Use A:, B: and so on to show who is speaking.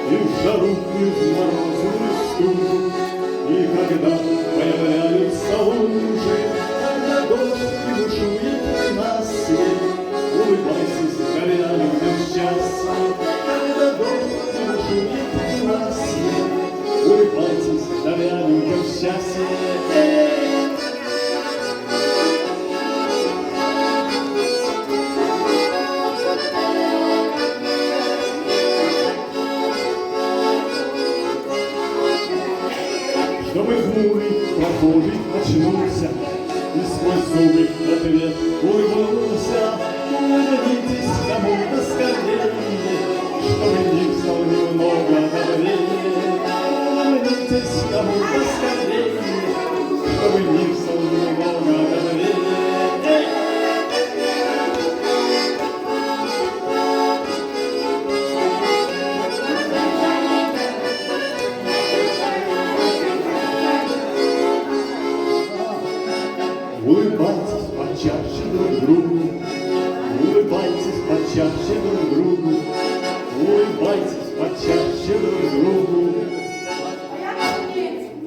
A: И в жару, и в морозную стужу, и когда появляются лужи, когда дождь и бушует на свет, улыбайтесь, горя людям счастья. Когда дождь и бушует на свет, улыбайтесь, даря людям счастье. Чтобы хмурый прохожий очнулся и сквозь зубы в ответ улыбнулся. Улыбнитесь кому-то скорее, чтобы мир стал немного добрее. Улыбнитесь кому-то скорее, чтобы мир стал немного добрее. Улыбайтесь почаще друг другу, улыбайтесь почаще друг другу, улыбайтесь почаще друг другу.